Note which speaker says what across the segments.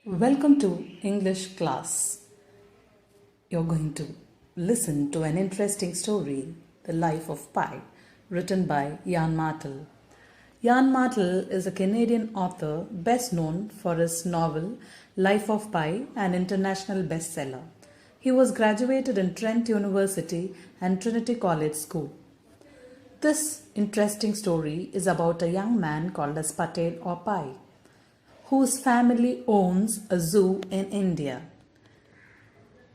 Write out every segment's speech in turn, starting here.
Speaker 1: Welcome to English class. You're going to listen to an interesting story, The Life of Pi, written by Jan Martel. Jan Martel is a Canadian author best known for his novel Life of Pi, an international bestseller. He was graduated in Trent University and Trinity College School. This interesting story is about a young man called as Patel or Pi, whose family owns a zoo in India.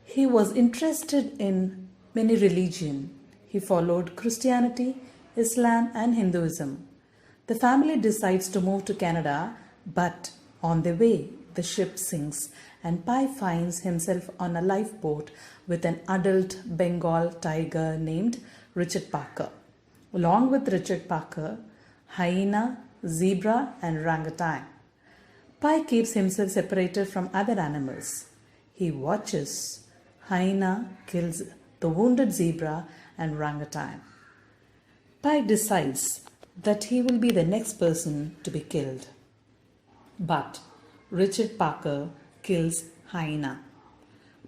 Speaker 1: He was interested in many religions. He followed Christianity, Islam and Hinduism. The family decides to move to Canada, but on the way, the ship sinks and Pi finds himself on a lifeboat with an adult Bengal tiger named Richard Parker. Along with Richard Parker, hyena, zebra and orangutan. Pi keeps himself separated from other animals. He watches. Hyena kills the wounded zebra and orangutan. Pi decides that he will be the next person to be killed. But Richard Parker kills hyena.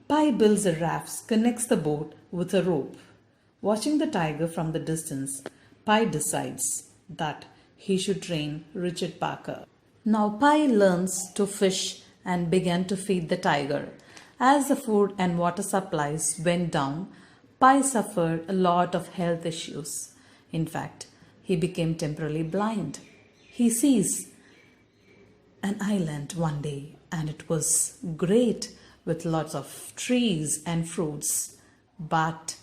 Speaker 1: Pi builds a raft, connects the boat with a rope. Watching the tiger from the distance, Pi decides that he should train Richard Parker. Now Pi learns to fish and began to feed the tiger. As the food and water supplies went down, Pi suffered a lot of health issues. In fact, he became temporarily blind. He sees an island one day and it was great with lots of trees and fruits. But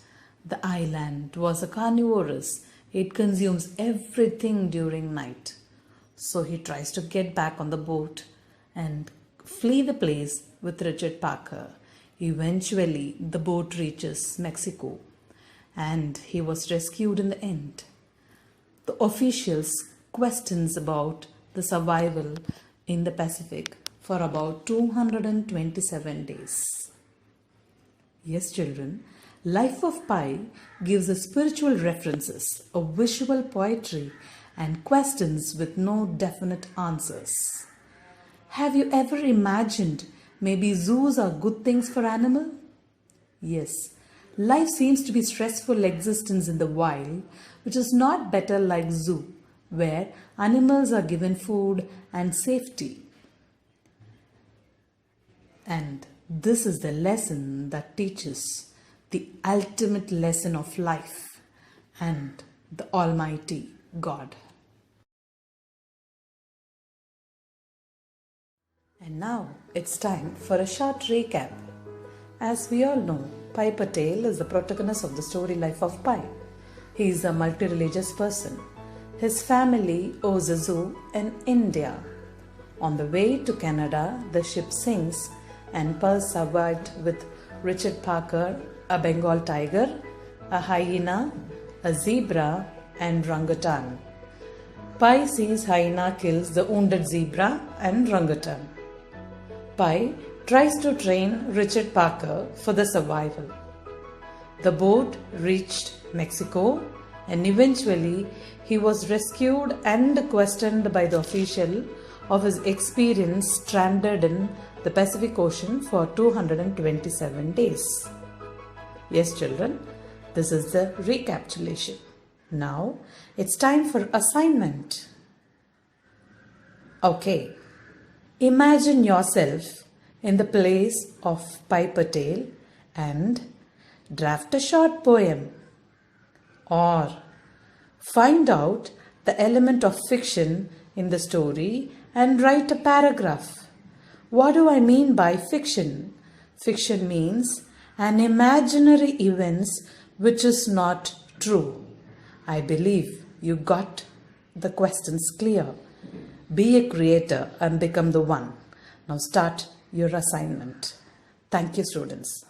Speaker 1: the island was a carnivorous. It consumes everything during night. So he tries to get back on the boat and flee the place with Richard Parker. Eventually, the boat reaches Mexico and he was rescued in the end. The officials questions about the survival in the Pacific for about 227 days. Yes, children, Life of Pi gives us spiritual references, a visual poetry, and questions with no definite answers. Have you ever imagined maybe zoos are good things for animals? Yes, life seems to be stressful existence in the wild, which is not better like zoo, where animals are given food and safety. And this is the lesson that teaches the ultimate lesson of life and the Almighty God. And now it's time for a short recap. As we all know, Pi Patel is the protagonist of the story Life of Pi. He is a multi-religious person. His family owns a zoo in India. On the way to Canada, the ship sinks and Pi survived with Richard Parker, a Bengal tiger, a hyena, a zebra and orangutan. Pi sees hyena kills the wounded zebra and orangutan. Pi tries to train Richard Parker for the survival. The boat reached Mexico and eventually he was rescued and questioned by the official of his experience stranded in the Pacific Ocean for 227 days. Yes, children, this is the recapitulation. Now it's time for assignment. Okay, imagine yourself in the place of Pi Patel and draft a short poem. Or find out the element of fiction in the story and write a paragraph. What do I mean by fiction? Fiction means an imaginary events which is not true. I believe you got the questions clear. Be a creator and become the one. Now start your assignment. Thank you, students.